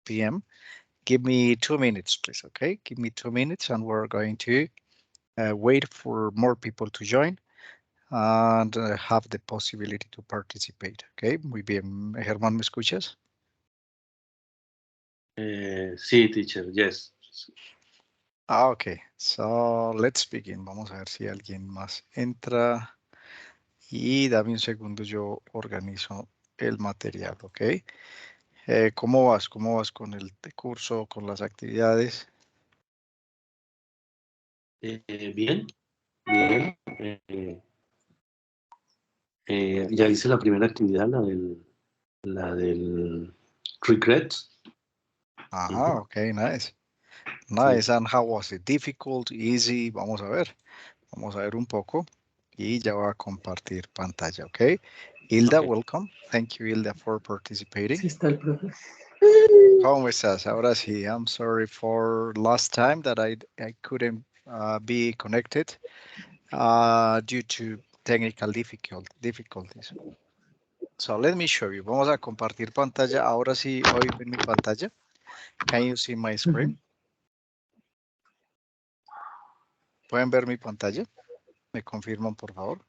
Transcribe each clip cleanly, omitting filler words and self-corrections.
p.m. Give me 2 minutes, please, okay? Give me 2 minutes and we're going to wait for more people to join and have the possibility to participate, okay? Muy bien, Germán, ¿me escuchas? Sí, teacher, yes. Okay, so let's begin. Vamos a ver si alguien más entra y dame un segundo, yo organizo el material, ¿ok? ¿Cómo vas? ¿Cómo vas con el curso, con las actividades? Bien, bien. Ya hice la primera actividad, la del regrets. Ajá, ok, nice. Sí. Nice, and how was it? Difficult, easy, vamos a ver. Vamos a ver un poco y ya voy a compartir pantalla, ¿ok? Hilda, Okay. welcome. Thank you, Hilda, for participating. Sí está el profe. ¿Cómo estás? Ahora sí, I'm sorry for last time that I couldn't be connected due to technical difficulties. So let me show you. Vamos a compartir pantalla. Ahora sí, hoy ven mi pantalla. Can you see my screen? ¿Pueden ver mi pantalla? ¿Me confirman, por favor?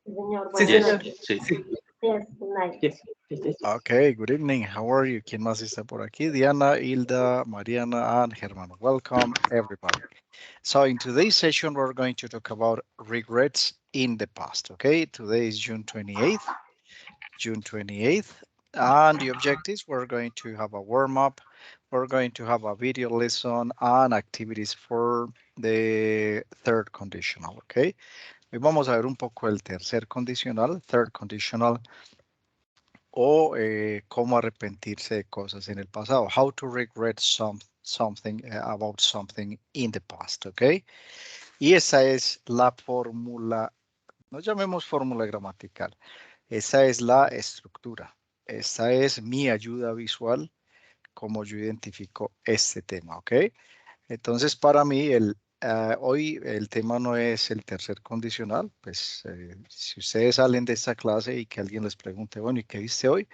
Señor, Sí, señor. sí. Yes, nice. Yes, yes, yes. Okay, good evening. How are you? ¿Quién más está por aquí? Diana, Hilda, Mariana, and Germán. Welcome, everybody. So in today's session, we're going to talk about regrets in the past, okay? Today is June 28th. And the objectives, we're going to have a warm-up, we're going to have a video lesson and activities for the third conditional, okay? Hoy vamos a ver un poco el tercer condicional, third conditional, o cómo arrepentirse de cosas en el pasado, how to regret something about something in the past, okay? Y esa es la fórmula, no llamemos fórmula gramatical, esa es la estructura, esa es mi ayuda visual, como yo identifico este tema, ¿ok? Entonces, para mí, hoy el tema no es el tercer condicional, pues si ustedes salen de esta clase y que alguien les pregunte, bueno, ¿y qué viste hoy?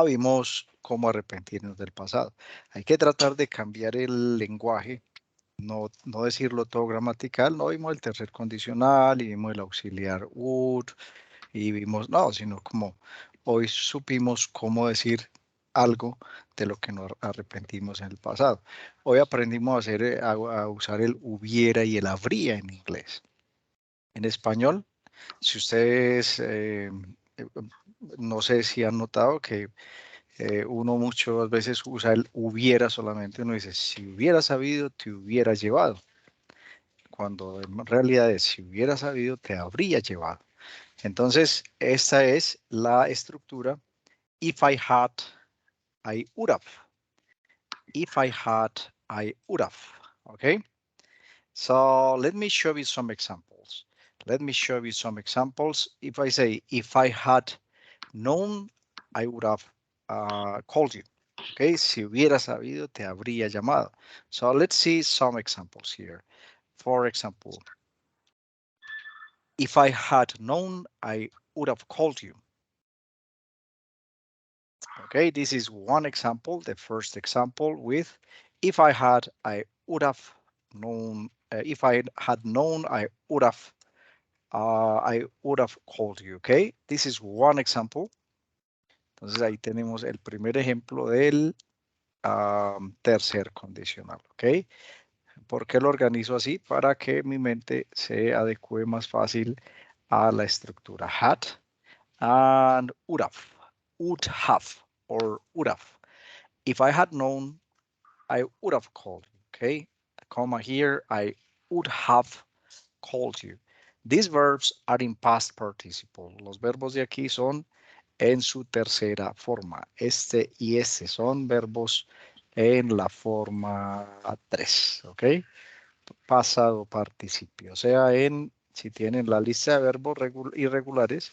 Vimos cómo arrepentirnos del pasado. Hay que tratar de cambiar el lenguaje, no decirlo todo gramatical, no vimos el tercer condicional y vimos el auxiliar would y vimos, no, sino como hoy supimos cómo decir algo de lo que nos arrepentimos en el pasado. Hoy aprendimos a hacer, a usar el hubiera y el habría en inglés. En español, si ustedes, no sé si han notado que uno muchas veces usa el hubiera solamente, uno dice, si hubiera sabido, te hubiera llevado. Cuando en realidad es, si hubiera sabido, te habría llevado. Entonces, esta es la estructura. If I had, I would have. If I had, I would have. Okay? So let me show you some examples. If I say, if I had known, I would have called you. Okay, si hubiera sabido, te habría llamado. So let's see some examples here. For example, if I had known, I would have called you. Okay, this is one example, the first example with if I had, I would have known, if I had known, I would have called you, okay? This is one example. Entonces ahí tenemos el primer ejemplo del tercer condicional, ¿ok? ¿Por qué lo organizo así? Para que mi mente se adecue más fácil a la estructura had and would have, or would have. If I had known, I would have called you, okay? Comma here, I would have called you. These verbs are in past participle. Los verbos de aquí son en su tercera forma. Este y ese son verbos en la forma 3, ¿ok? Pasado participio. O sea, si tienen la lista de verbos irregulares,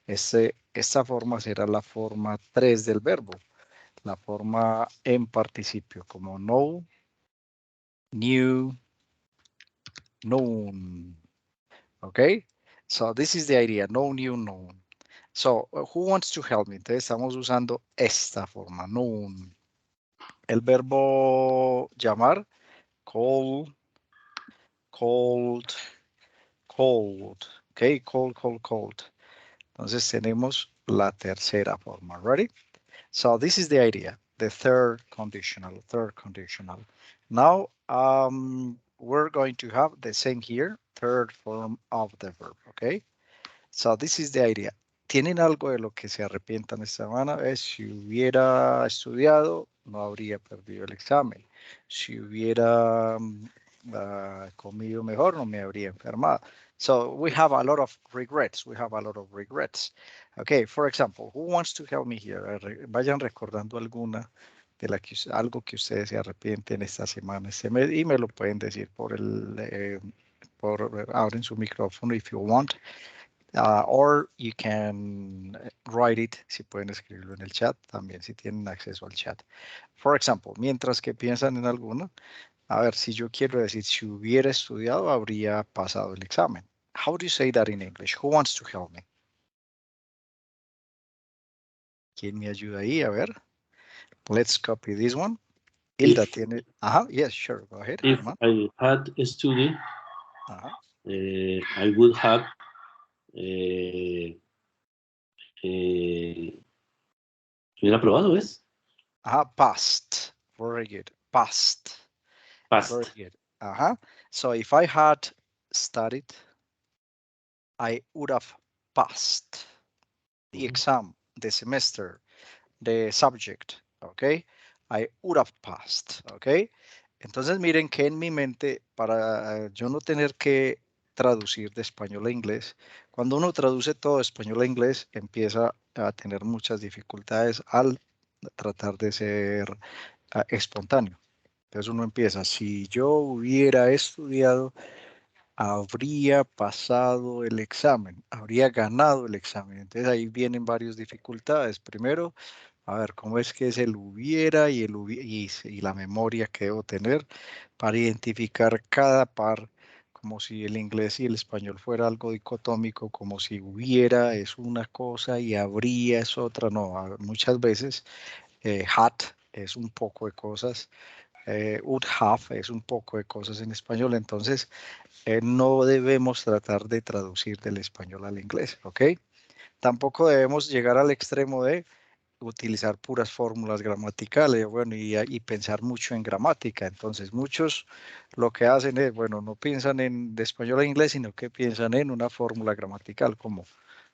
esta forma será la forma 3 del verbo. La forma en participio, como know, knew, known. ¿Ok? So this is the idea, know, knew, known. So, who wants to help me? Entonces estamos usando esta forma, known. El verbo llamar, call, called, called. Ok, called. Entonces tenemos la tercera forma. Ready? So this is the idea, the third conditional. Now we're going to have the same here, third form of the verb, okay? So this is the idea. ¿Tienen algo de lo que se arrepientan esta semana? Si hubiera estudiado, no habría perdido el examen. Si hubiera comido mejor, no me habría enfermado. So we have a lot of regrets. Okay, for example, who wants to help me here? Vayan recordando alguna de algo que ustedes se arrepienten esta semana, este mes, y me lo pueden decir abren su micrófono if you want. Or you can write it, si pueden escribirlo en el chat, también si tienen acceso al chat. For example, mientras que piensan en alguno, a ver, si yo quiero decir, si hubiera estudiado, habría pasado el examen. How do you say that in English? Who wants to help me? ¿Quién me ayuda ahí? A ver. Let's copy this one. Hilda tiene... Ajá, yes, sure, go ahead. If I had studied, I would have ¿hubiera aprobado, ves? Past. Very good. Past. Past. Very good. So if I had studied, I would have passed the exam, the semester, the subject, okay? I would have passed, okay? Entonces miren que en mi mente, para yo no tener que traducir de español a inglés, cuando uno traduce todo de español a inglés, empieza a tener muchas dificultades al tratar de ser espontáneo. Entonces uno empieza, si yo hubiera estudiado, habría pasado el examen, habría ganado el examen. Entonces ahí vienen varias dificultades. Primero, a ver, ¿cómo es que es el hubiera y y la memoria que debo tener para identificar cada par, como si el inglés y el español fuera algo dicotómico, como si hubiera es una cosa y habría es otra? No, muchas veces had es un poco de cosas, would have es un poco de cosas en español. Entonces, no debemos tratar de traducir del español al inglés, ¿ok? Tampoco debemos llegar al extremo de utilizar puras fórmulas gramaticales, bueno, y pensar mucho en gramática. Entonces, muchos lo que hacen es, bueno, no piensan en de español a inglés, sino que piensan en una fórmula gramatical, como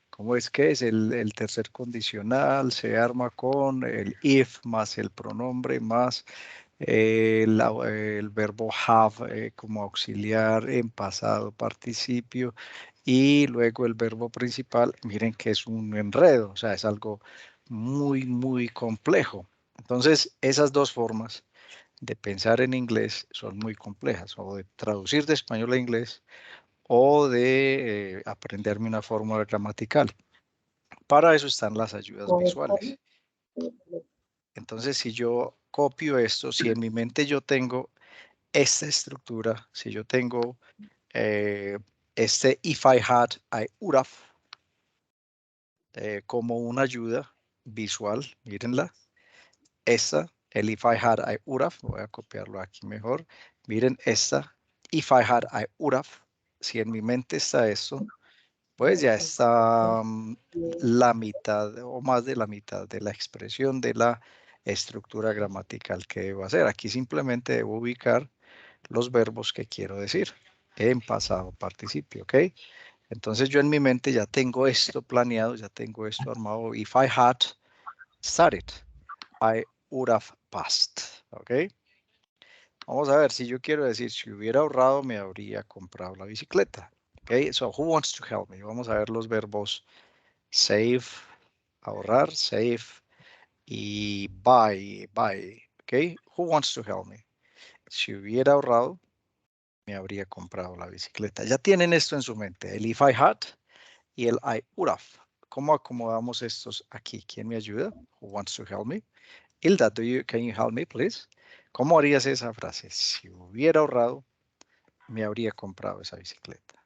¿cómo es que es? El tercer condicional se arma con el if más el pronombre más el verbo have como auxiliar en pasado participio y luego el verbo principal. Miren que es un enredo, o sea, es algo muy complejo. Entonces, esas dos formas de pensar en inglés son muy complejas, o de traducir de español a inglés o de aprenderme una fórmula gramatical. Para eso están las ayudas visuales. Entonces, si yo copio esto, si en mi mente yo tengo esta estructura, si yo tengo este if I had, I would have, como una ayuda visual, mírenla. Esta, el if I had, I would have, voy a copiarlo aquí mejor. Miren esta, if I had, I would have. Si en mi mente está esto, pues ya está la mitad o más de la mitad de la expresión de la estructura gramatical que debo hacer. Aquí simplemente debo ubicar los verbos que quiero decir en pasado participio, ¿ok? Entonces yo en mi mente ya tengo esto planeado, ya tengo esto armado. If I had started, I would have passed, ¿ok? Vamos a ver, si yo quiero decir, si hubiera ahorrado, me habría comprado la bicicleta. Okay, so who wants to help me? Vamos a ver los verbos save, ahorrar, save, y buy. Okay, who wants to help me? Si hubiera ahorrado, me habría comprado la bicicleta. Ya tienen esto en su mente, el if I had y el I would have. ¿Cómo acomodamos estos aquí? ¿Quién me ayuda? Who wants to help me? Hilda, can you help me, please? ¿Cómo harías esa frase? Si hubiera ahorrado, me habría comprado esa bicicleta.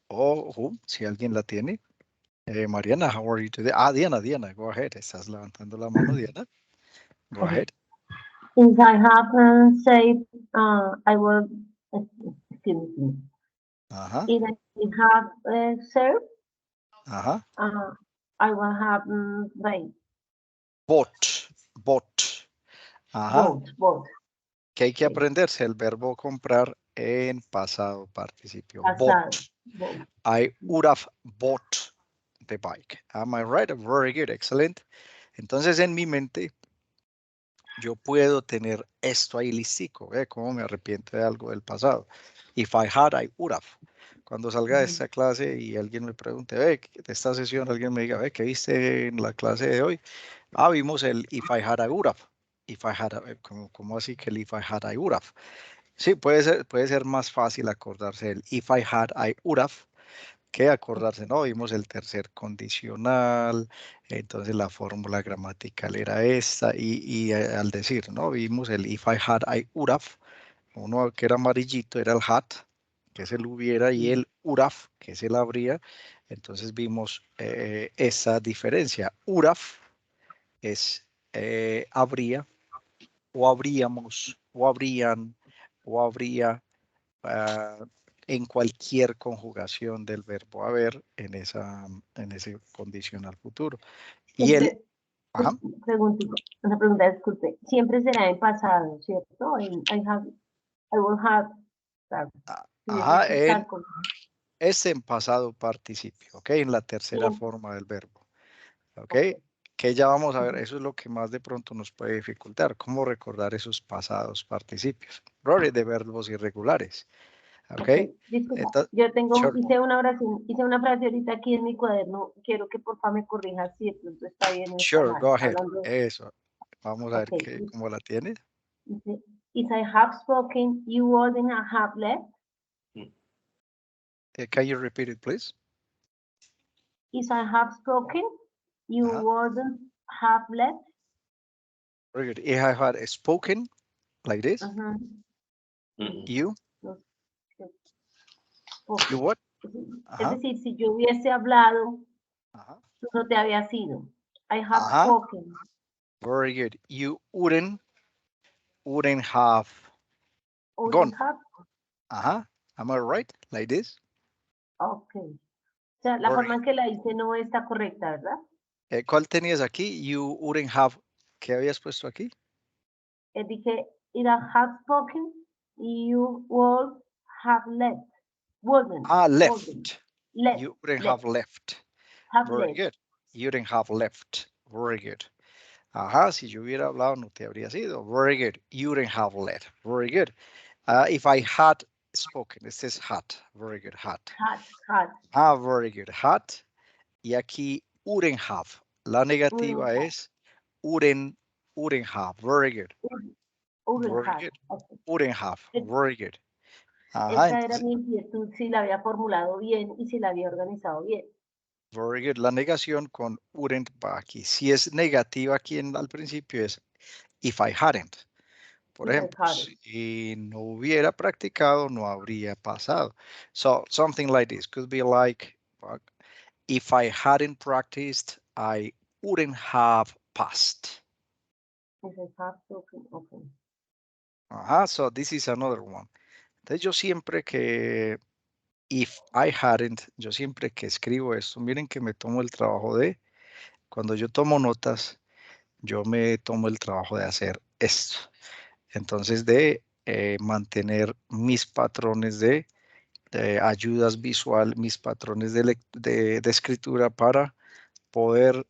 O si alguien la tiene, Mariana, how are you today? Diana, go ahead. Estás levantando la mano, Diana. Go Okay. ahead. If I have said, I will, excuse me. Ajá, If I have served, ajá. I will have right. Bought. Ajá. Both. Que hay que Sí. aprenderse el verbo comprar en pasado participio. Pasado. Bought. I would have bought the bike. Am I right? Very good, excellent. Entonces en mi mente yo puedo tener esto ahí listico. ¿Ve cómo me arrepiento de algo del pasado? If I had, I would have. Cuando salga de esta clase y alguien me pregunte, de esta sesión, alguien me diga, ¿qué viste en la clase de hoy? Vimos el if I had, I would have. If I had, ¿cómo así que el if I had, I would have? Sí, puede ser más fácil acordarse del if I had, I would have que acordarse, ¿no? Vimos el tercer condicional, entonces la fórmula gramatical era esta y al decir, ¿no? Vimos el if I had, I would have, uno que era amarillito era el had, que es el hubiera, y el would have, que es el habría. Entonces vimos esa diferencia. Would have es habría, o habríamos, o habrían, o habría, en cualquier conjugación del verbo haber en ese condicional futuro. Y el, ajá, Una pregunta, disculpe. Siempre será en pasado, ¿cierto? I will have. ajá, es en pasado participio, ¿ok? En la tercera Siempre. forma del verbo, ¿ok? Que ya vamos a ver, eso es lo que más de pronto nos puede dificultar, cómo recordar esos pasados participios, errores de verbos irregulares, ¿ok? Disculpa, Entonces, yo sure, hice una oración, hice una frase ahorita aquí en mi cuaderno. Quiero que por favor me corrijas si de pronto está bien o está sure, mal. go ahead, Hablando, eso, vamos a ver okay. cómo la tienes. Dice, if I have spoken, you wouldn't have left. Can you repeat it, please? If I have spoken, you wouldn't have left. Very good. If I had spoken like this, you what? Es decir, si yo hubiese hablado, tú no te habías ido. I have spoken. Very good. You wouldn't have gone. Am I right? Like this? Okay. O sea, la forma en que la hice no está correcta, ¿verdad? ¿Cuál tenías aquí? You wouldn't have. ¿Qué habías puesto aquí? Dije, if I have spoken, you would have left. Wouldn't. Left. Left. You wouldn't have left. Very good. You wouldn't have left. Very good. Si yo hubiera hablado, no te habría sido. Very good. You wouldn't have left. Very good. If I had spoken, this is had. Very good. Had. Very good. Had. Y aquí wouldn't have. La negativa es wouldn't have. Very good. Very good. Wouldn't have. Very good. Esa era mi inquietud, si la había formulado bien y si la había organizado bien. Very good. La negación con wouldn't va aquí. Si es negativa aquí al principio es if I hadn't. Por ejemplo, si no hubiera practicado, no habría pasado. So something like this could be like, if I hadn't practiced, I wouldn't have passed. So this is another one. Entonces yo siempre que, if I hadn't, yo siempre que escribo esto, miren que me tomo el trabajo de, cuando yo tomo notas, yo me tomo el trabajo de hacer esto. Entonces de mantener mis patrones de ayudas visual, mis patrones de escritura para poder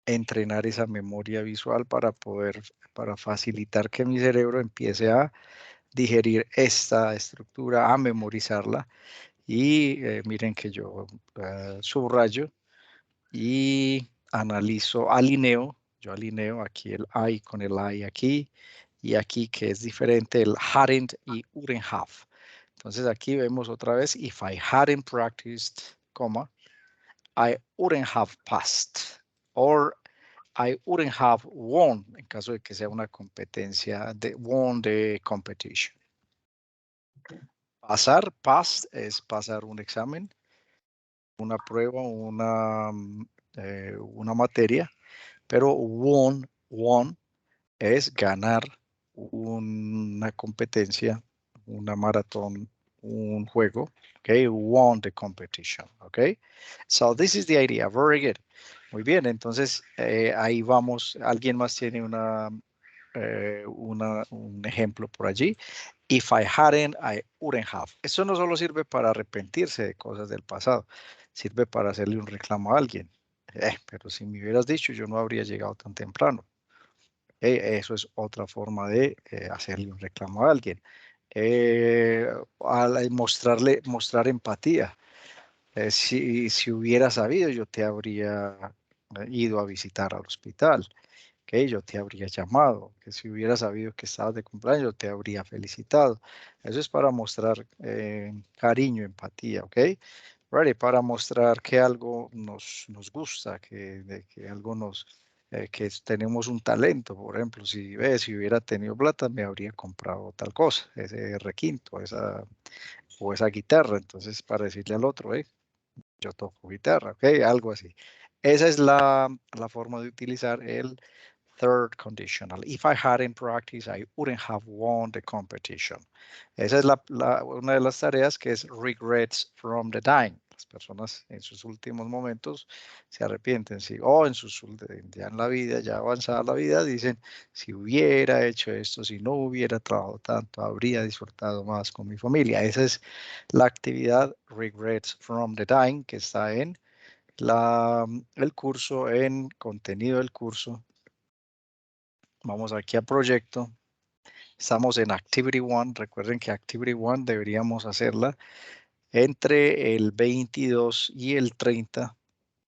entrenar esa memoria visual para facilitar que mi cerebro empiece a digerir esta estructura, a memorizarla. Y miren que yo subrayo y analizo, yo alineo aquí el I con el I aquí y aquí que es diferente el hadn't y wouldn't have. Entonces aquí vemos otra vez, if I hadn't practiced, comma, I wouldn't have passed. Or I wouldn't have won, en caso de que sea una competencia, won the competition. Pasar, pass, es pasar un examen. una prueba, una materia, pero won es ganar una competencia, una maratón, un juego. Okay, won the competition. Okay, so this is the idea. Very good. Muy bien, entonces ahí vamos. ¿Alguien más tiene un ejemplo por allí? If I hadn't, I wouldn't have. Eso no solo sirve para arrepentirse de cosas del pasado, sirve para hacerle un reclamo a alguien. Pero si me hubieras dicho, yo no habría llegado tan temprano. Eso es otra forma de hacerle un reclamo a alguien. Mostrar empatía. Si hubiera sabido, yo te habría ido a visitar al hospital. Que yo te habría llamado, que si hubiera sabido que estabas de cumpleaños, yo te habría felicitado. Eso es para mostrar cariño, empatía, ¿ok? Ready, para mostrar que algo nos gusta, que algo que tenemos un talento. Por ejemplo, si hubiera tenido plata, me habría comprado tal cosa, ese requinto, o esa guitarra. Entonces, para decirle al otro, yo toco guitarra, ¿ok? Algo así. Esa es la forma de utilizar el third conditional. If I hadn't practiced, I wouldn't have won the competition. Esa es una de las tareas que es regrets from the dying. Las personas en sus últimos momentos se arrepienten, ¿sí? O ya en la vida, ya avanzada la vida, dicen, si hubiera hecho esto, si no hubiera trabajado tanto, habría disfrutado más con mi familia. Esa es la actividad regrets from the dying que está en el curso, en contenido del curso. Vamos aquí a proyecto. Estamos en Activity 1. Recuerden que Activity 1 deberíamos hacerla entre el 22 y el 30,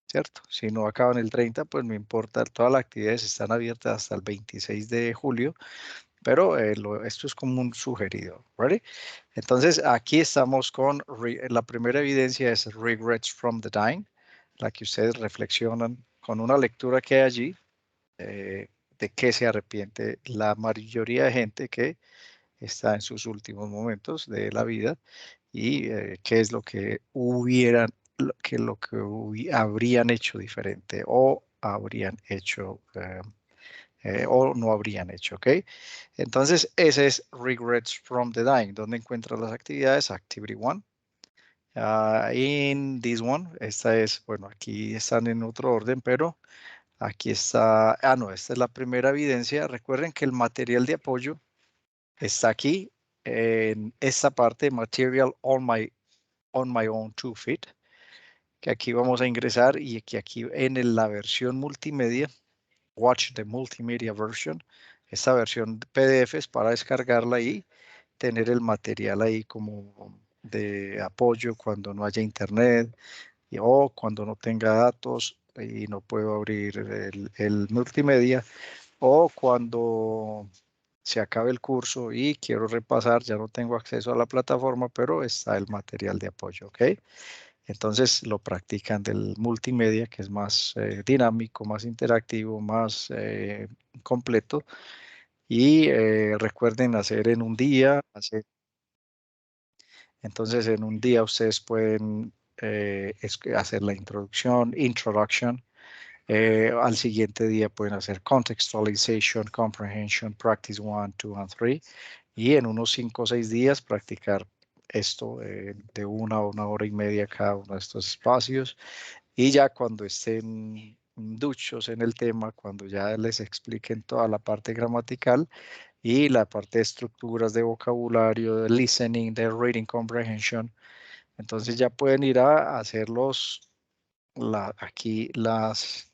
¿cierto? Si no acaban el 30, pues no importa. Todas las actividades están abiertas hasta el 26 de julio, pero esto es como un sugerido. ¿Ready? Entonces, aquí estamos con la primera evidencia es Regrets from the Dying, la que ustedes reflexionan con una lectura que hay allí. De qué se arrepiente la mayoría de gente que está en sus últimos momentos de la vida y qué es lo que habrían hecho diferente o habrían hecho o no habrían hecho, ¿ok? Entonces, ese es Regrets from the Dying. ¿Dónde encuentran las actividades? Activity 1. In this one, esta es, bueno, aquí están en otro orden, pero aquí está, no, esta es la primera evidencia. Recuerden que el material de apoyo está aquí en esta parte, Material on my own 2 feet, que aquí vamos a ingresar y que aquí en la versión multimedia, Watch the Multimedia Version, esta versión PDF es para descargarla y tener el material ahí como de apoyo cuando no haya internet o cuando no tenga datos y no puedo abrir el multimedia, o cuando se acabe el curso y quiero repasar, ya no tengo acceso a la plataforma, pero está el material de apoyo, ¿ok? Entonces lo practican del multimedia, que es más dinámico, más interactivo, más completo. Y recuerden hacer en un día, entonces en un día ustedes pueden hacer la introduction. Al siguiente día pueden hacer contextualization, comprehension, practice 1, 2, and 3. Y en unos 5 o 6 días practicar esto de 1 a 1 hora y media cada uno de estos espacios. Y ya cuando estén duchos en el tema, cuando ya les expliquen toda la parte gramatical y la parte de estructuras de vocabulario, de listening, de reading comprehension, entonces ya pueden ir a hacer aquí las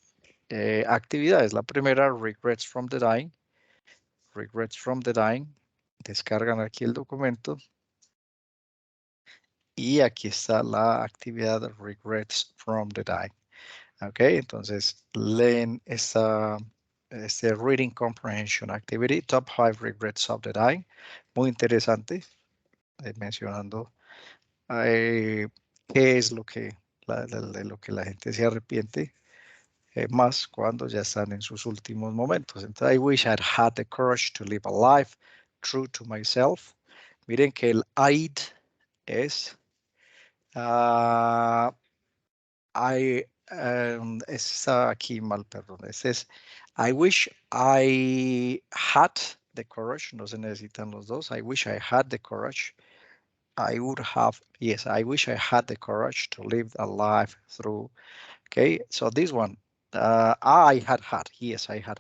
actividades. La primera, Regrets from the Dying. Regrets from the Dying. Descargan aquí el documento. Y aquí está la actividad Regrets from the Dying. Ok, entonces leen este Reading Comprehension Activity, Top 5 Regrets of the Dying. Muy interesante, mencionando qué es lo que lo que la gente se arrepiente más cuando ya están en sus últimos momentos. Entonces, I wish I'd had the courage to live a life true to myself. Miren que el I'd es está aquí mal, perdón. Este es, I wish I had the courage. No se necesitan los dos. I wish I had the courage. I would have, yes, I wish I had the courage to live a life through. Okay, so this one, I had, yes, I had.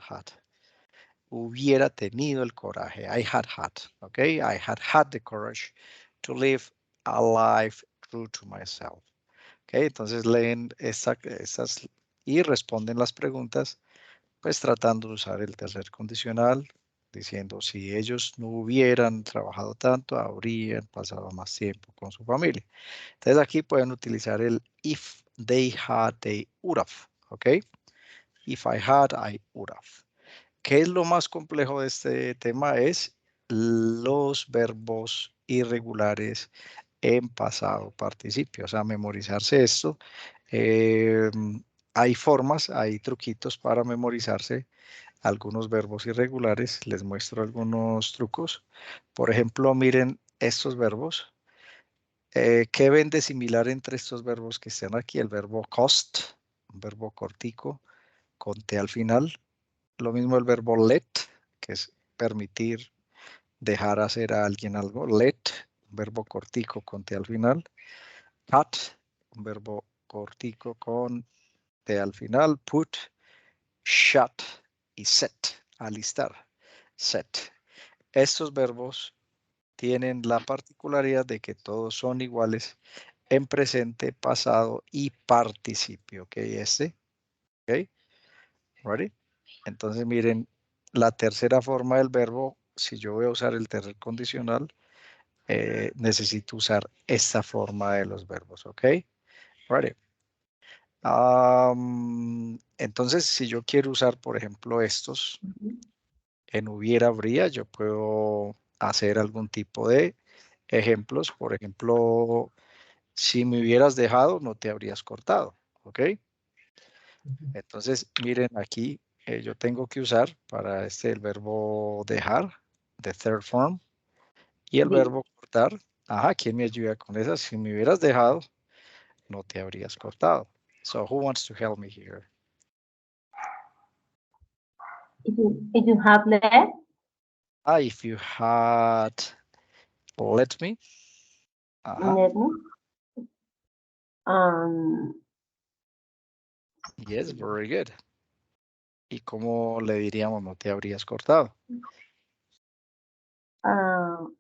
Hubiera tenido el coraje. I had. Okay, I had the courage to live a life true to myself. Okay, entonces leen estas y responden las preguntas, pues tratando de usar el tercer condicional, diciendo si ellos no hubieran trabajado tanto, habrían pasado más tiempo con su familia. Entonces aquí pueden utilizar el if they had, they would have. Ok, if I had, I would have. ¿Qué es lo más complejo de este tema? Es los verbos irregulares en pasado participio, o sea, memorizarse esto. Hay formas, hay truquitos para memorizarse algunos verbos irregulares. Les muestro algunos trucos. Por ejemplo, miren estos verbos. ¿Qué ven de similar entre estos verbos que están aquí? El verbo cost, un verbo cortico, con T al final. Lo mismo el verbo let, que es permitir, dejar hacer a alguien algo. Let, un verbo cortico con T al final. Cut, un verbo cortico con T al final. Put, shut y set, alistar. Set. Estos verbos tienen la particularidad de que todos son iguales en presente, pasado y participio. ¿Ok? ¿Ok? Ready? Entonces miren, la tercera forma del verbo, si yo voy a usar el tercer condicional, necesito usar esta forma de los verbos. ¿Ok? Ready? Entonces, si yo quiero usar, por ejemplo, estos en hubiera, habría, yo puedo hacer algún tipo de ejemplos. Por ejemplo, si me hubieras dejado, no te habrías cortado. ¿Ok? Entonces, miren aquí, yo tengo que usar para el verbo dejar, the third form, y el verbo cortar. Ajá, ¿quién me ayuda con eso? Si me hubieras dejado, no te habrías cortado. So, who wants to help me here? If you have left. If you had let me. Let me. Yes, very good. ¿Y cómo le diríamos no te habrías cortado?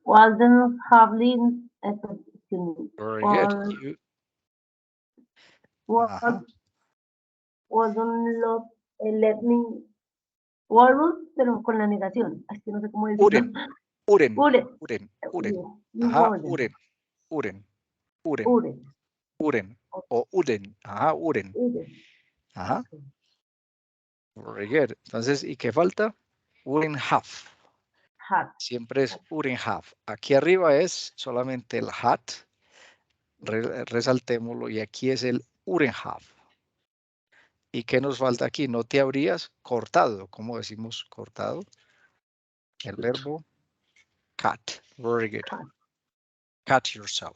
Wasn't having Very good. Wasn't let me. Walrus, pero con la negación. Es que no sé cómo decirlo. Uren. Ajá, uren. O uden. Ajá, uren. Ajá. Very good. Entonces, ¿y qué falta? Wouldn't have. Siempre es wouldn't have. Aquí arriba es solamente el had. Resaltémoslo. Y aquí es el wouldn't have. ¿Y qué nos falta aquí? No te habrías cortado. ¿Cómo decimos cortado? El verbo cut. Very good. Cut yourself.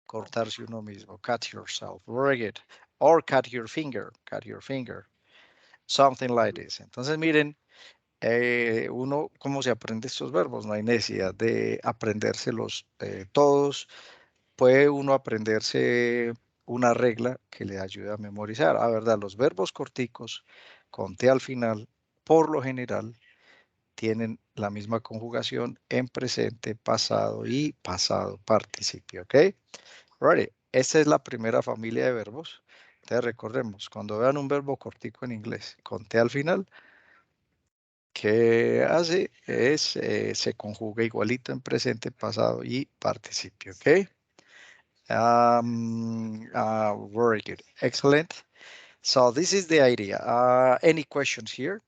Cortarse uno mismo. Cut yourself. Very good. Or cut your finger. Cut your finger. Something like this. Entonces, miren, uno, ¿cómo se aprende estos verbos? No hay necesidad de aprendérselos todos. Puede uno aprenderse una regla que le ayuda a memorizar. A verdad, los verbos corticos con T al final, por lo general, tienen la misma conjugación en presente, pasado y pasado participio. ¿Ok? Ready. Esta es la primera familia de verbos. Entonces recordemos, cuando vean un verbo cortico en inglés con T al final, ¿qué hace? Se conjuga igualito en presente, pasado y participio. ¿Ok? Very good. Excellent. So this is the idea. Any questions here?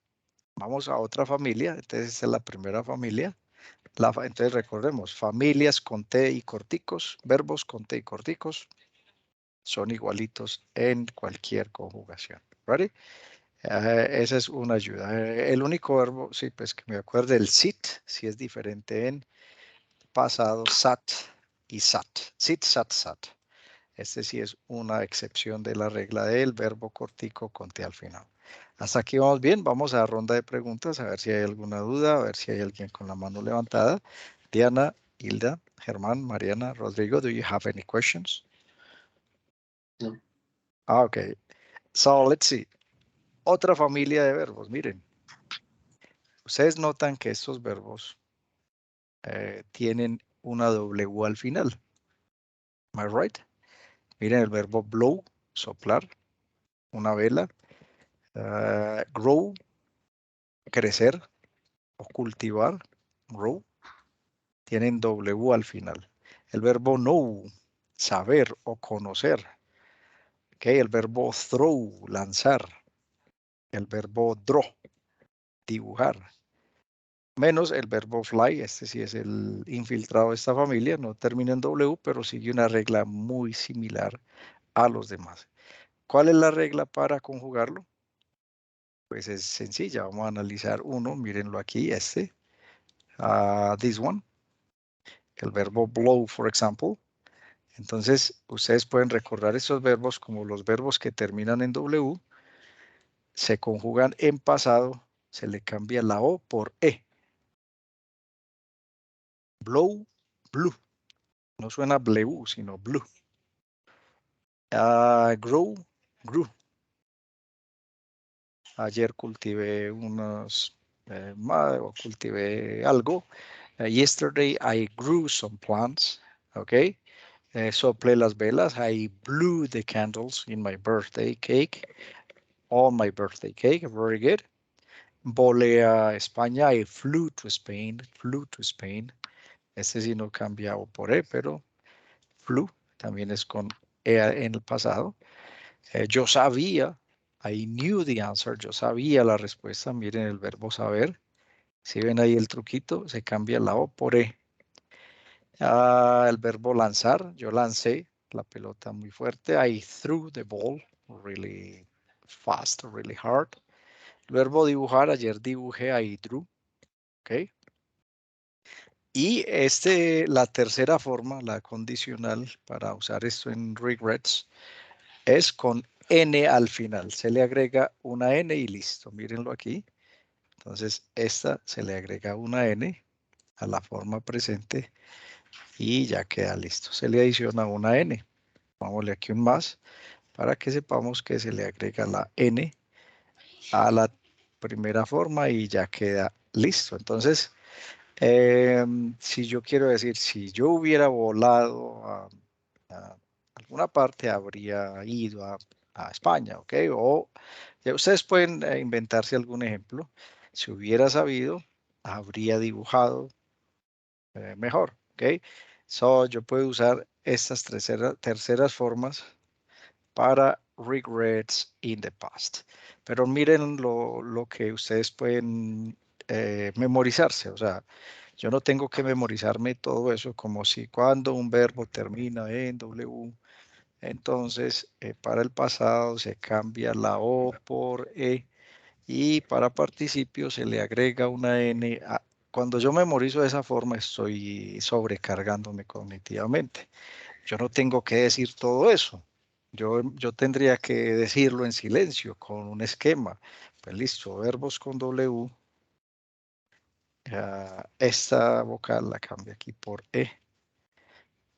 Vamos a otra familia. Entonces, esta es la primera familia. Entonces, recordemos, familias con T y corticos, verbos con T y corticos, son igualitos en cualquier conjugación. ¿Ready? Esa es una ayuda. El único verbo, sí, pues que me acuerde, el sit, sí es diferente en pasado, sat y sat. Sit, sat, sat. Este sí es una excepción de la regla del verbo cortico con T al final. Hasta aquí vamos bien. Vamos a ronda de preguntas, a ver si hay alguna duda, a ver si hay alguien con la mano levantada. Diana, Hilda, Germán, Mariana, Rodrigo, do you have any questions? No. Okay. So, let's see. Otra familia de verbos, miren. Ustedes notan que estos verbos tienen una W al final. Am I right? Miren el verbo blow, soplar, una vela. Grow, crecer o cultivar, grow, tienen W al final. El verbo know, saber o conocer. Okay, el verbo throw, lanzar. El verbo draw, dibujar. Menos el verbo fly, este sí es el infiltrado de esta familia, no termina en W, pero sigue una regla muy similar a los demás. ¿Cuál es la regla para conjugarlo? Pues es sencilla, vamos a analizar uno, mírenlo aquí, este, this one, el verbo blow, for example. Entonces, ustedes pueden recordar estos verbos como los verbos que terminan en W, se conjugan en pasado, se le cambia la O por E. Blow, blue. No suena bleu, sino blue. Grow, grew. Ayer cultivé cultivé algo. Yesterday I grew some plants. Okay. Soplé las velas. I blew the candles in my birthday cake. On my birthday cake. Very good. Volé a España. I flew to Spain. Flew to Spain. Este sí no cambia O por E, pero flew también es con E en el pasado. Yo sabía, I knew the answer, yo sabía la respuesta. Miren el verbo saber. Si ven ahí el truquito, se cambia la O por E. El verbo lanzar, yo lancé la pelota muy fuerte. I threw the ball really fast, really hard. El verbo dibujar, ayer dibujé, I drew. Okay. Y la tercera forma, la condicional, para usar esto en regrets, es con N al final. Se le agrega una N y listo. Mírenlo aquí. Entonces, esta se le agrega una N a la forma presente y ya queda listo. Se le adiciona una N. Vámosle aquí un más para que sepamos que se le agrega la N a la primera forma y ya queda listo. Entonces, si yo quiero decir, si yo hubiera volado a alguna parte, habría ido a España, ¿ok? O ustedes pueden inventarse algún ejemplo. Si hubiera sabido, habría dibujado mejor, ¿ok? So, yo puedo usar estas terceras formas para regrets in the past. Pero miren lo que ustedes pueden memorizarse, o sea, yo no tengo que memorizarme todo eso como si cuando un verbo termina en W, entonces para el pasado se cambia la O por E y para participio se le agrega una N. Cuando yo memorizo de esa forma estoy sobrecargándome cognitivamente. Yo no tengo que decir todo eso. Yo tendría que decirlo en silencio con un esquema. Pues listo, verbos con W. Esta vocal la cambio aquí por E.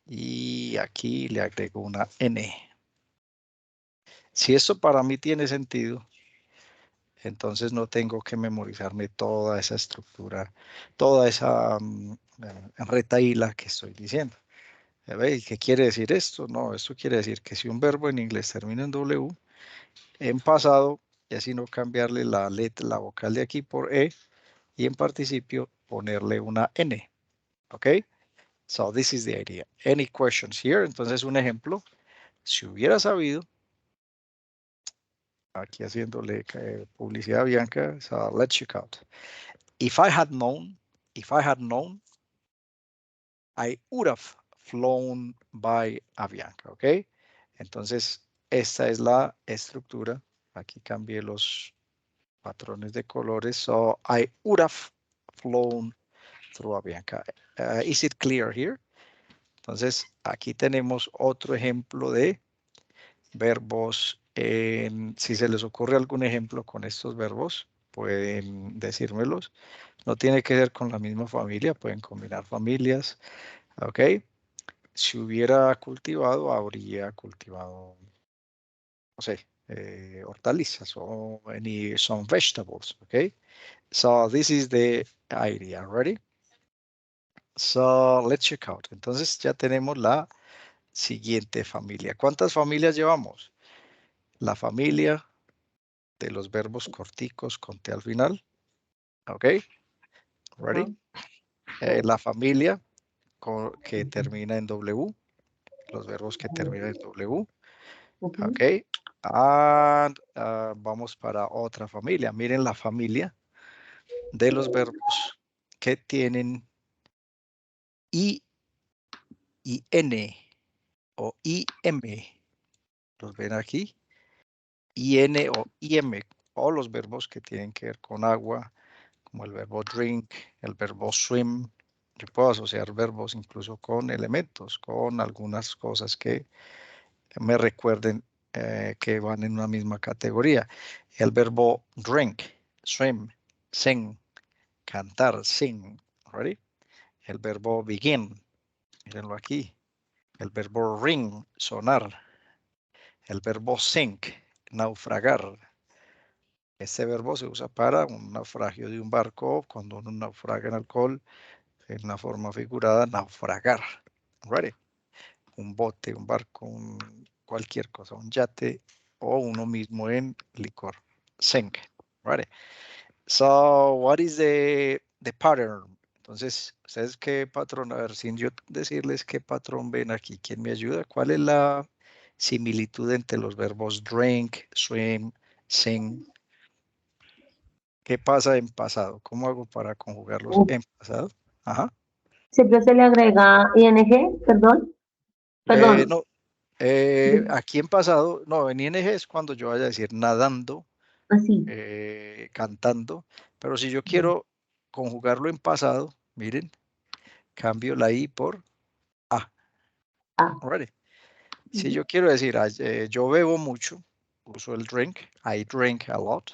Y aquí le agrego una N. Si esto para mí tiene sentido, entonces no tengo que memorizarme toda esa estructura, toda esa retahíla que estoy diciendo. ¿Qué quiere decir esto? No, esto quiere decir que si un verbo en inglés termina en W, en pasado, y así no cambiarle la letra, la vocal de aquí por E, y en participio ponerle una N. ¿Ok? So this is the idea. Any questions here? Entonces un ejemplo, si hubiera sabido, aquí haciéndole publicidad a Bianca, so let's check out. If I had known, I would have flown by Avianca, ¿ok? Entonces, esta es la estructura. Aquí cambié los patrones de colores. So, I would have flown through Avianca. Is it clear here? Entonces, aquí tenemos otro ejemplo de verbos. Si se les ocurre algún ejemplo con estos verbos, pueden decírmelos. No tiene que ser con la misma familia, pueden combinar familias. ¿Ok? Si hubiera cultivado, habría cultivado, no sé, hortalizas o some vegetables. ¿Ok? So this is the idea. Ready? So let's check out. Entonces ya tenemos la siguiente familia. ¿Cuántas familias llevamos? La familia de los verbos corticos con T al final. ¿Ok? Ready? La familia que termina en W. Los verbos que terminan en W. ¿Ok? And, vamos para otra familia. Miren la familia de los verbos que tienen I y N o IM. ¿Los ven aquí? IN o IM, o los verbos que tienen que ver con agua, como el verbo drink, el verbo swim. Yo puedo asociar verbos incluso con elementos, con algunas cosas que me recuerden que van en una misma categoría. El verbo drink, swim, sing, cantar, sing. ¿Ready? El verbo begin, mírenlo aquí. El verbo ring, sonar. El verbo sink, naufragar. Este verbo se usa para un naufragio de un barco, cuando uno naufraga en alcohol, en una forma figurada, naufragar. Ready? Un bote, un barco, cualquier cosa, un yate o uno mismo en licor. Sink. Ready? So, what is the pattern? Entonces, ¿ustedes qué patrón? A ver, sin yo decirles qué patrón ven aquí, ¿quién me ayuda? ¿Cuál es la similitud entre los verbos drink, swim, sing? ¿Qué pasa en pasado? ¿Cómo hago para conjugarlos en pasado? Ajá. Siempre se le agrega ing, perdón. Perdón. No, aquí en pasado, no, en ing es cuando yo vaya a decir nadando, Así. cantando, pero si yo quiero conjugarlo en pasado, miren, cambio la I por A. Alrighty. Si yo quiero decir, yo bebo mucho, uso el drink, I drink a lot,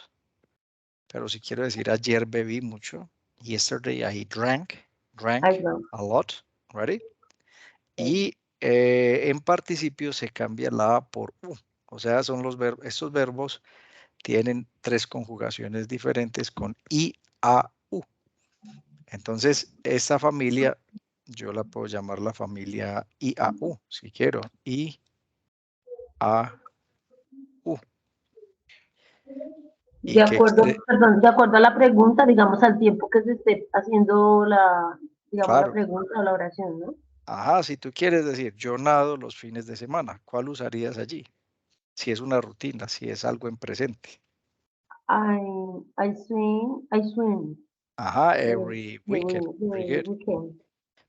pero si quiero decir ayer bebí mucho, yesterday I drank a lot, ready? Y en participio se cambia la A por U. O sea, son estos verbos tienen 3 conjugaciones diferentes con I, A, U. Entonces, esta familia, yo la puedo llamar la familia IAU, si quiero. I, A, U. De acuerdo, perdón, de acuerdo a la pregunta, digamos, al tiempo que se esté haciendo la, digamos, Claro. la pregunta o la oración, ¿no? Ajá, si tú quieres decir, yo nado los fines de semana, ¿cuál usarías allí? Si es una rutina, si es algo en presente. I swim. Ajá, every weekend. Weekend.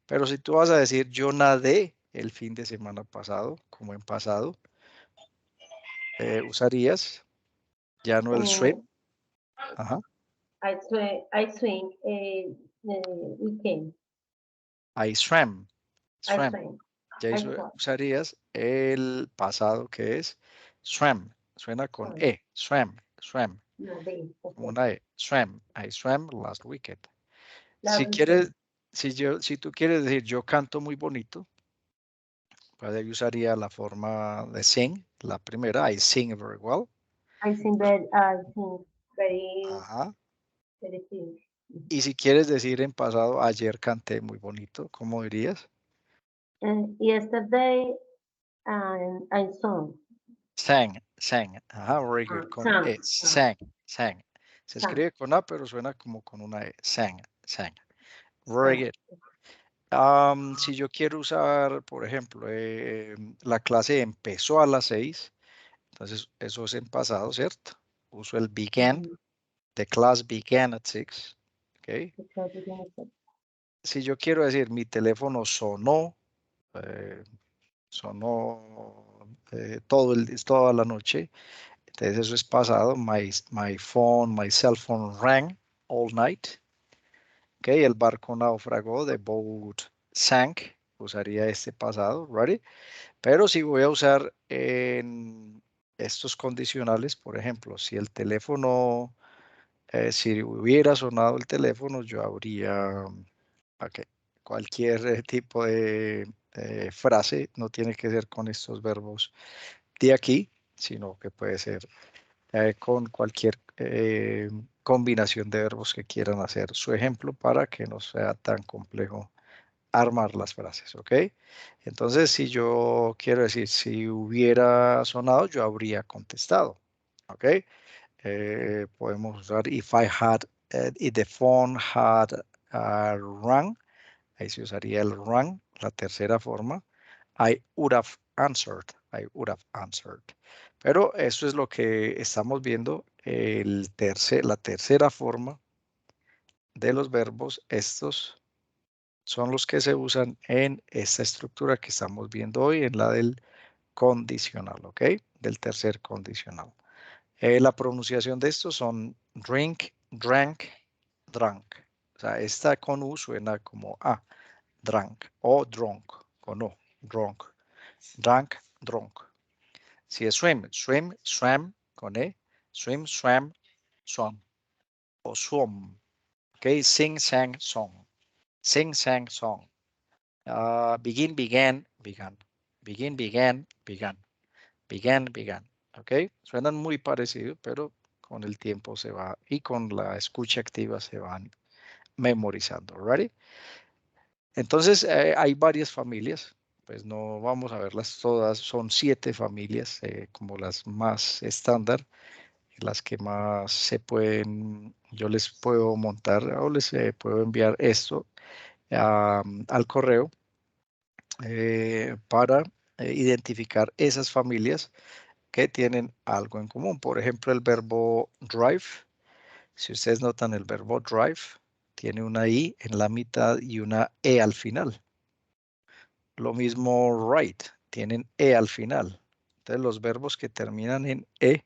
Pero si tú vas a decir, yo nadé el fin de semana pasado, como en pasado, usarías ya no el swim. Ajá. I swim weekend. I swam. I Swam. swim. Ya usarías el pasado que es swam. Suena con E. Swam. Swam. Una E. Swam. I swam last weekend. Si quieres, si tú quieres decir yo canto muy bonito, pues ahí usaría la forma de sing, la primera, I sing very well. I sing very, Ajá. very sing. Y si quieres decir en pasado, ayer canté muy bonito, ¿cómo dirías? Yesterday I sung. Sang. Ajá, very good. Con E. Sang. Se escribe con A, pero suena como con una E. Sang. Very good. Si yo quiero usar, por ejemplo, la clase empezó a las 6, entonces eso es en pasado, ¿cierto? Uso el began. The class began at 6. Okay. Si yo quiero decir mi teléfono sonó, toda la noche, entonces eso es pasado. My cell phone rang all night. Okay, el barco naufragó, the boat sank usaría este pasado, ¿ready? Pero si voy a usar en estos condicionales, por ejemplo, si el teléfono, si hubiera sonado el teléfono, yo habría, ok, cualquier tipo de frase, no tiene que ser con estos verbos de aquí, sino que puede ser con cualquier combinación de verbos que quieran hacer su ejemplo para que no sea tan complejo armar las frases, ¿ok? Entonces, si yo quiero decir, si hubiera sonado, yo habría contestado, ¿ok? Podemos usar if the phone had rang, ahí se usaría el rang, la tercera forma. I would have answered, I would have answered. Pero eso es lo que estamos viendo, la tercera forma de los verbos, estos son los que se usan en esta estructura que estamos viendo hoy, en la del condicional, ¿ok? Del tercer condicional. La pronunciación de estos son drink, drank, drank. O sea, esta con U suena como A, drank, o drunk, con O, drunk, drank, drunk. Si es swim, swim, swam, con E, swim, swam, swam, o swum, ¿ok? Sing, sang, song, sing, sang, song. Begin, began, began. Begin, began, began. Began, began. ¿Ok? Suenan muy parecidos, pero con el tiempo se va y con la escucha activa se van memorizando. ¿Ready? Entonces, hay varias familias. Pues no vamos a verlas todas. Son 7 familias, como las más estándar, las que más se pueden, yo les puedo montar o les puedo enviar esto al correo para identificar esas familias que tienen algo en común. Por ejemplo, el verbo drive. Si ustedes notan, el verbo drive tiene una I en la mitad y una E al final. Lo mismo write, tienen E al final. Entonces, los verbos que terminan en E,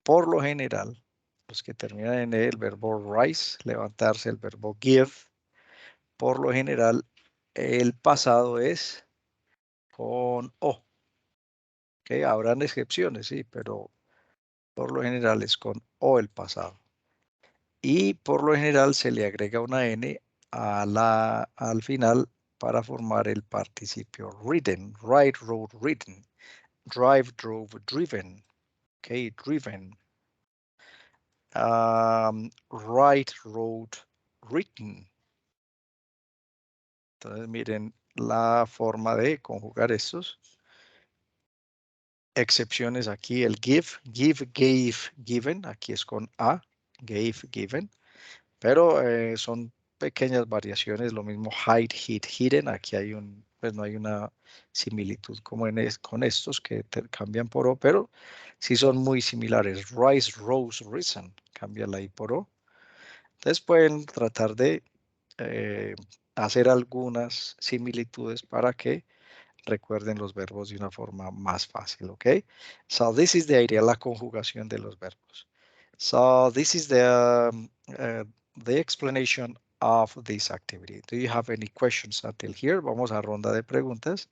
por lo general, los que terminan en E, el verbo rise, levantarse, el verbo give, por lo general, el pasado es con O. ¿Okay? Habrán excepciones, sí, pero por lo general es con O el pasado. Y por lo general se le agrega una N al final para formar el participio ridden, ride, rode, ridden, drive, drove, driven, okay, driven, write, wrote, written. Entonces miren la forma de conjugar estos. Excepciones aquí, el give, gave, given, aquí es con A, gave, given, pero son pequeñas variaciones, lo mismo hide, hid, hidden, aquí hay pues no hay una similitud como con estos que cambian por O, pero sí son muy similares, rise, rose, risen, cambia la I por O. Entonces pueden tratar de hacer algunas similitudes para que recuerden los verbos de una forma más fácil, ¿ok? So this is the idea, la conjugación de los verbos. So this is the explanation of this activity. Do you have any questions until here? Vamos a ronda de preguntas.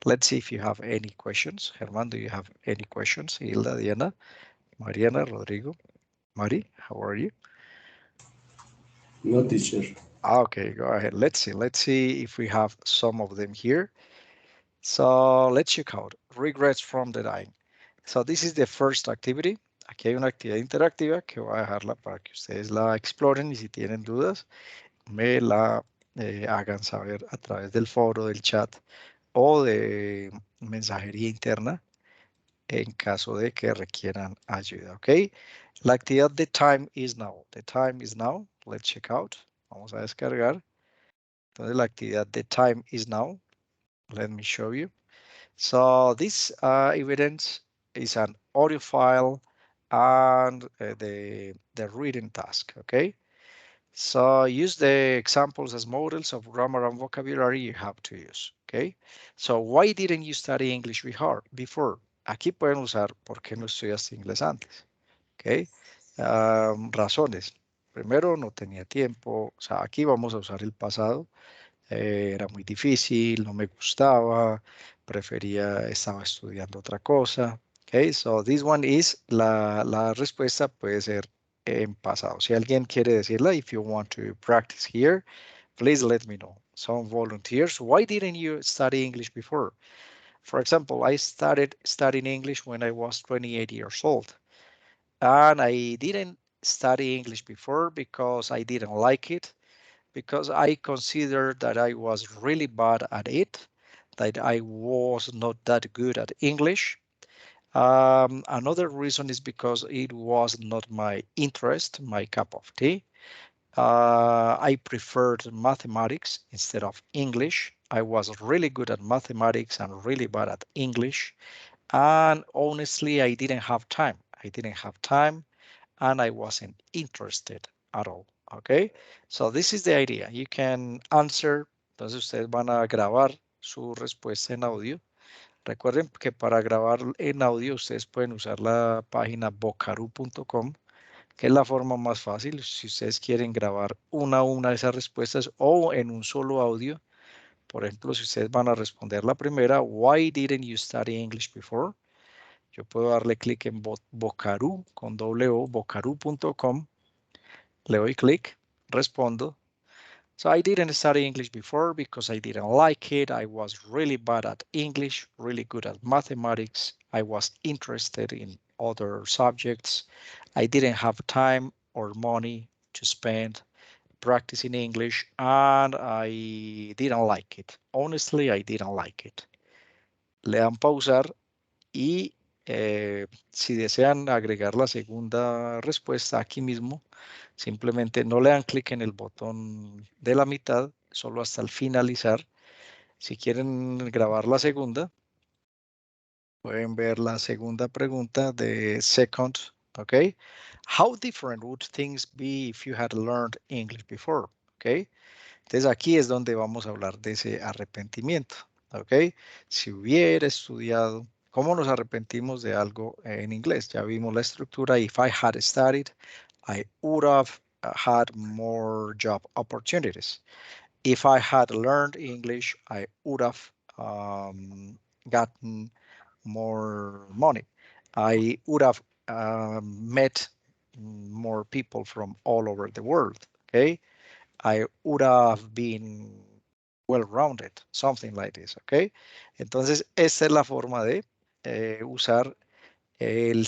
Let's see if you have any questions. Germán, do you have any questions? Hilda, Diana, Mariana, Rodrigo, Mari, how are you? No, teacher. Okay, go ahead. Let's see if we have some of them here. So let's check out regrets from the dying. So this is the first activity. Aquí hay una actividad interactiva que voy a dejarla para que ustedes la exploren y si tienen dudas me la hagan saber a través del foro, del chat o de mensajería interna en caso de que requieran ayuda, ¿ok? La actividad The Time is Now. The Time is Now. Let's check out. Vamos a descargar. Entonces la actividad The Time is Now. Let me show you. So this evidence is an audio file and the reading task, okay? So use the examples as models of grammar and vocabulary you have to use, okay? So why didn't you study English before? Aquí pueden usar ¿por qué no estudiaste inglés antes? Okay? Razones. Primero, no tenía tiempo. O sea, aquí vamos a usar el pasado. Era muy difícil, no me gustaba, estaba estudiando otra cosa. Okay, so this one is la respuesta puede ser en pasado. Si alguien quiere decirla, if you want to practice here, please let me know. Some volunteers, why didn't you study English before? For example, I started studying English when I was 28 years old. And I didn't study English before because I didn't like it, because I considered that I was really bad at it, that I was not that good at English. Another reason is because it was not my interest, my cup of tea. I preferred mathematics instead of English. I was really good at mathematics and really bad at English. And honestly, I didn't have time. I didn't have time and I wasn't interested at all. Okay, so this is the idea. You can answer. Entonces ustedes van a grabar su respuesta en audio. Recuerden que para grabar en audio ustedes pueden usar la página vocaroo.com, que es la forma más fácil. Si ustedes quieren grabar una a una de esas respuestas o en un solo audio, por ejemplo, si ustedes van a responder la primera, why didn't you study English before? Yo puedo darle clic en Vocaroo con doble O, vocaroo.com. Le doy clic, respondo. So I didn't study English before because I didn't like it. I was really bad at English, really good at mathematics. I was interested in other subjects. I didn't have time or money to spend practicing English and I didn't like it. Honestly, I didn't like it. Le dan pausar y si desean agregar la segunda respuesta aquí mismo, simplemente no le dan clic en el botón de la mitad, solo hasta el finalizar. Si quieren grabar la segunda, pueden ver la segunda pregunta de second, ¿ok? How different would things be if you had learned English before? ¿Ok? Entonces aquí es donde vamos a hablar de ese arrepentimiento, ¿ok? Si hubiera estudiado, ¿cómo nos arrepentimos de algo en inglés? Ya vimos la estructura. If I had studied, I would have had more job opportunities. If I had learned English, I would have gotten more money. I would have met more people from all over the world, okay? I would have been well-rounded, something like this, ¿ok? Entonces, esta es la forma de usar el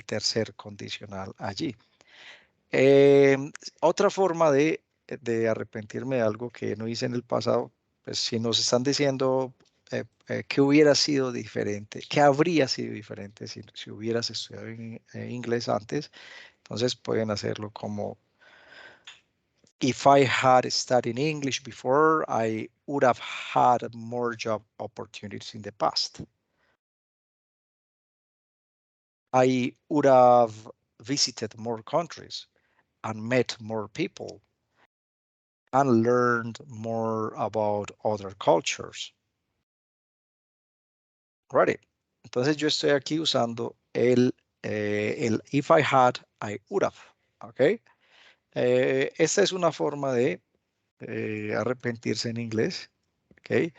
tercer condicional allí. Otra forma de arrepentirme de algo que no hice en el pasado, pues si nos están diciendo que hubiera sido diferente, que habría sido diferente si hubieras estudiado inglés antes, entonces pueden hacerlo como if I had studied English before, I would have had more job opportunities in the past. I would have visited more countries and met more people and learned more about other cultures. Ready? Entonces yo estoy aquí usando el if I had, I would have. ¿Ok? Esta es una forma de arrepentirse en inglés. ¿Ok?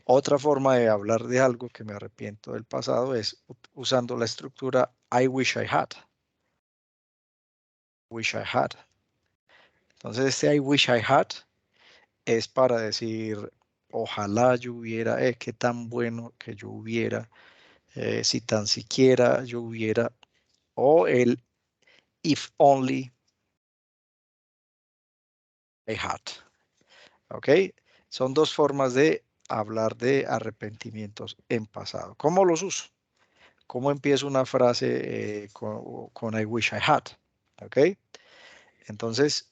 Otra forma de hablar de algo que me arrepiento del pasado es usando la estructura I wish I had. Wish I had. Entonces este I wish I had es para decir ojalá yo hubiera, qué tan bueno que yo hubiera, si tan siquiera yo hubiera, o el if only I had. ¿Ok? Son dos formas de hablar de arrepentimientos en pasado. ¿Cómo los uso? ¿Cómo empiezo una frase con I wish I had? ¿Ok? Entonces,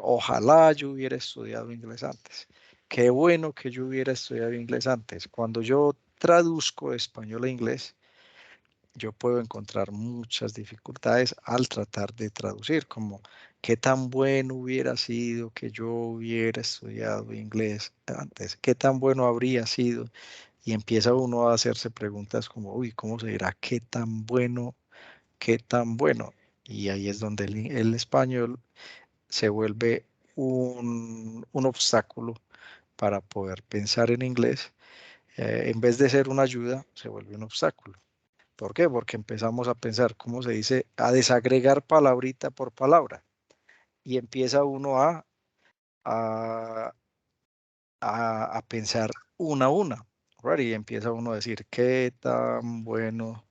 ojalá yo hubiera estudiado inglés antes. Qué bueno que yo hubiera estudiado inglés antes. Cuando yo traduzco de español a inglés, yo puedo encontrar muchas dificultades al tratar de traducir, como qué tan bueno hubiera sido que yo hubiera estudiado inglés antes, qué tan bueno habría sido. Y empieza uno a hacerse preguntas como, uy, ¿cómo se dirá? ¿Qué tan bueno? ¿Qué tan bueno? Y ahí es donde el español se vuelve un obstáculo para poder pensar en inglés, en vez de ser una ayuda, se vuelve un obstáculo. ¿Por qué? Porque empezamos a pensar, ¿cómo se dice? A desagregar palabrita por palabra. Y empieza uno a, a pensar una a una. Right? Y empieza uno a decir, ¿qué tan bueno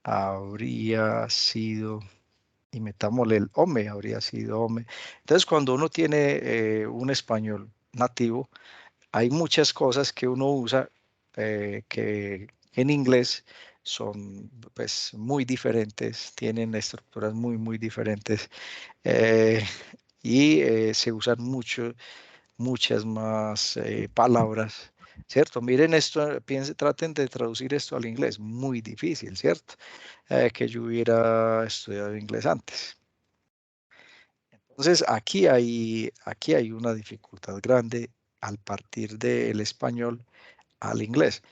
habría sido? Y metámosle el home, habría sido home. Entonces, cuando uno tiene un español nativo, hay muchas cosas que uno usa que en inglés son pues muy diferentes, tienen estructuras muy diferentes eh, y se usan muchas más palabras, ¿cierto? Miren esto, traten de traducir esto al inglés, muy difícil, ¿cierto? Que yo hubiera estudiado inglés antes. Entonces, aquí hay una dificultad grande al partir del español al inglés.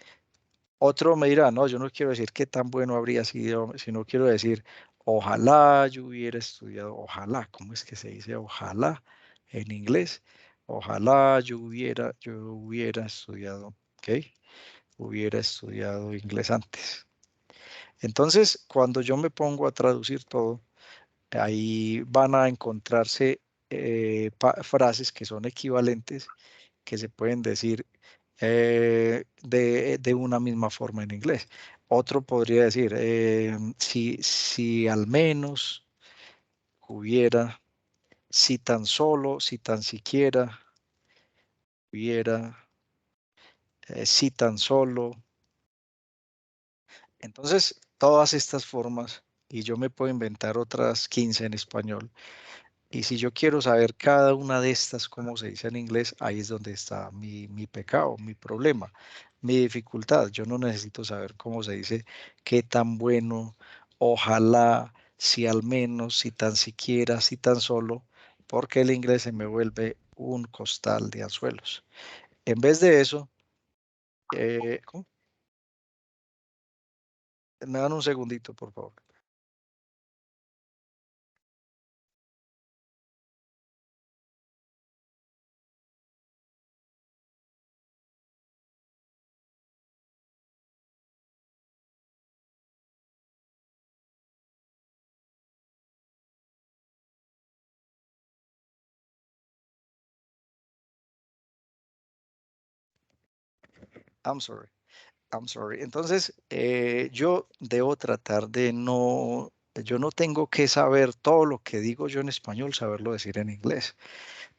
Otro me dirá, no, yo no quiero decir qué tan bueno habría sido, sino quiero decir, ojalá yo hubiera estudiado, ojalá, ¿cómo es que se dice ojalá en inglés? Ojalá yo hubiera estudiado, ¿ok? Hubiera estudiado inglés antes. Entonces, cuando yo me pongo a traducir todo, ahí van a encontrarse frases que son equivalentes, que se pueden decir de una misma forma en inglés. Otro podría decir, si al menos hubiera, si tan solo, si tan siquiera hubiera, si tan solo. Entonces, todas estas formas, y yo me puedo inventar otras 15 en español. Y si yo quiero saber cada una de estas, cómo se dice en inglés, ahí es donde está mi pecado, mi problema, mi dificultad. Yo no necesito saber cómo se dice, qué tan bueno, ojalá, si al menos, si tan siquiera, si tan solo, porque el inglés se me vuelve un costal de anzuelos. En vez de eso, ¿cómo? Me dan un segundito, por favor. I'm sorry. I'm sorry. Entonces, yo debo tratar de no, yo no tengo que saber todo lo que digo yo en español, saberlo decir en inglés.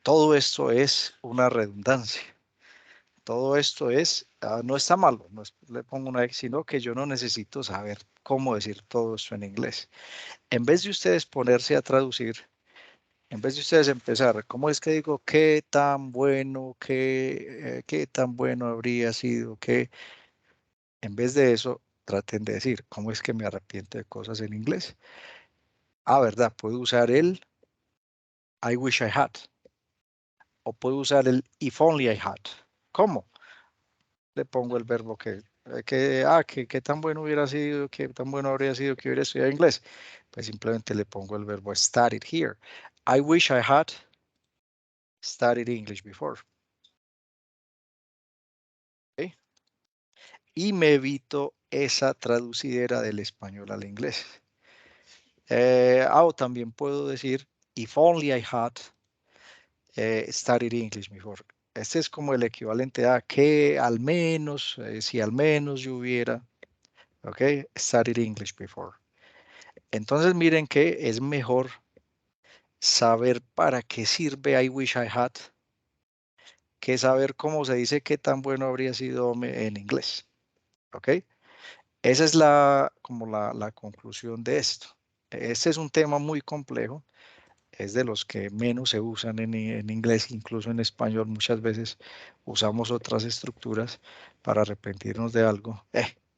Todo esto es una redundancia. Todo esto no está malo, no le pongo una X, sino que yo no necesito saber cómo decir todo esto en inglés. En vez de ustedes ponerse a traducir, en vez de ustedes empezar, ¿cómo es que digo qué tan bueno, qué tan bueno habría sido, qué? En vez de eso, traten de decir, ¿cómo es que me arrepiento de cosas en inglés? Ah, ¿verdad? Puedo usar el I wish I had. O puedo usar el if only I had. ¿Cómo? Le pongo el verbo que tan bueno hubiera sido, que tan bueno habría sido que hubiera estudiado inglés. Pues simplemente le pongo el verbo studied here. I wish I had studied English before. ¿Okay? Y me evito esa traducidera del español al inglés. O también puedo decir, if only I had studied English before. Este es como el equivalente a que al menos, si al menos yo hubiera, ok, studied English before. Entonces miren que es mejor saber para qué sirve I wish I had que saber cómo se dice qué tan bueno habría sido en inglés. ¿Ok? Esa es como la conclusión de esto. Este es un tema muy complejo, es de los que menos se usan en inglés, incluso en español muchas veces usamos otras estructuras para arrepentirnos de algo.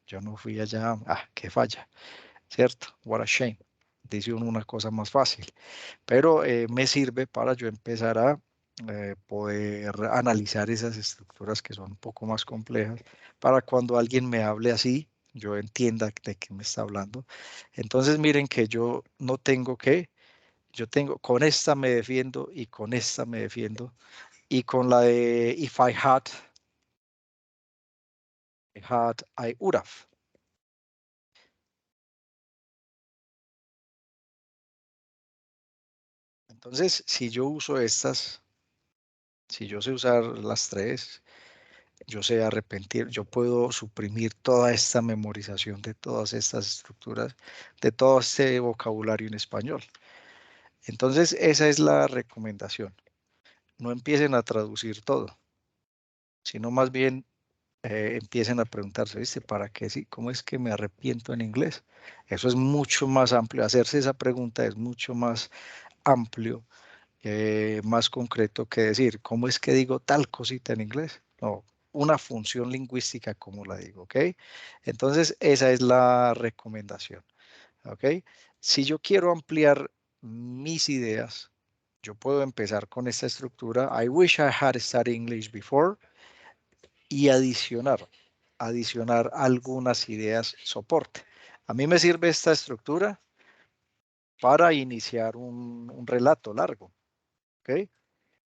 Yo no fui allá, qué falla, ¿cierto? What a shame. Dice uno una cosa más fácil, pero me sirve para yo empezar a poder analizar esas estructuras que son un poco más complejas, para cuando alguien me hable así, yo entienda de qué me está hablando. Entonces miren que yo no tengo que, yo tengo, con esta me defiendo y con esta me defiendo Y con la de if I had, I would have. Entonces, si yo uso estas, si yo sé usar las tres, yo sé arrepentir, yo puedo suprimir toda esta memorización de todas estas estructuras, de todo este vocabulario en español. Entonces, esa es la recomendación. No empiecen a traducir todo, sino más bien empiecen a preguntarse, ¿viste? ¿Para qué sí? ¿Cómo es que me arrepiento en inglés? Eso es mucho más amplio. Hacerse esa pregunta es mucho más amplio, más concreto que decir, ¿cómo es que digo tal cosita en inglés? No, una función lingüística, como la digo, ¿ok? Entonces, esa es la recomendación, ¿ok? Si yo quiero ampliar mis ideas, yo puedo empezar con esta estructura. I wish I had studied English before y adicionar algunas ideas soporte. A mí me sirve esta estructura para iniciar un relato largo, ¿ok?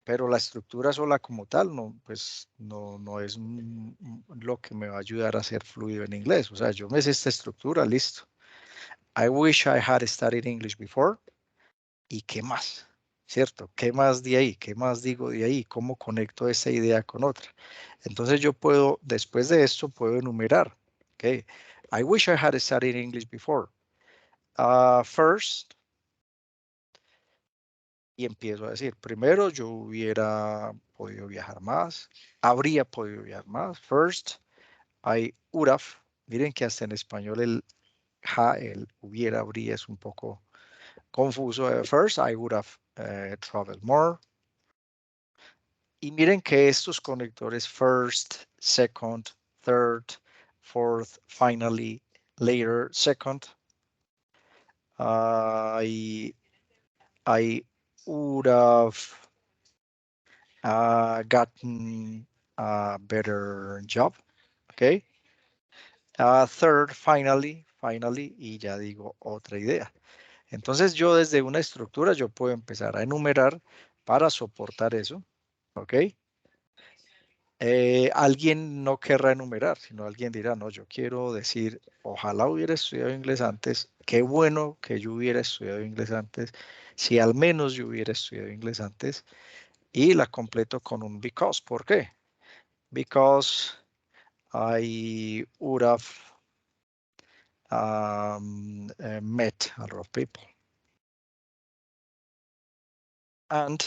Pero la estructura sola como tal no, pues no es lo que me va a ayudar a ser fluido en inglés. O sea, yo me sé esta estructura, listo. I wish I had studied English before. ¿Y qué más? ¿Cierto? ¿Qué más de ahí? ¿Qué más digo de ahí? ¿Cómo conecto esa idea con otra? Entonces yo puedo, después de esto, puedo enumerar. Okay. I wish I had studied English before. First, y empiezo a decir, primero yo hubiera podido viajar más, habría podido viajar más. First, I would have. Miren que hasta en español el hubiera, habría es un poco confuso. First, I would have traveled more. Y miren que estos conectores first, second, third, fourth, finally, later, second, I would have gotten a better job, okay? Third, finally, y ya digo otra idea. Entonces yo desde una estructura yo puedo empezar a enumerar para soportar eso, ¿ok? Alguien no querrá enumerar, sino alguien dirá, no, yo quiero decir, ojalá hubiera estudiado inglés antes, qué bueno que yo hubiera estudiado inglés antes, si al menos yo hubiera estudiado inglés antes, y la completo con un because. ¿Por qué? Because I would have met a lot of people. And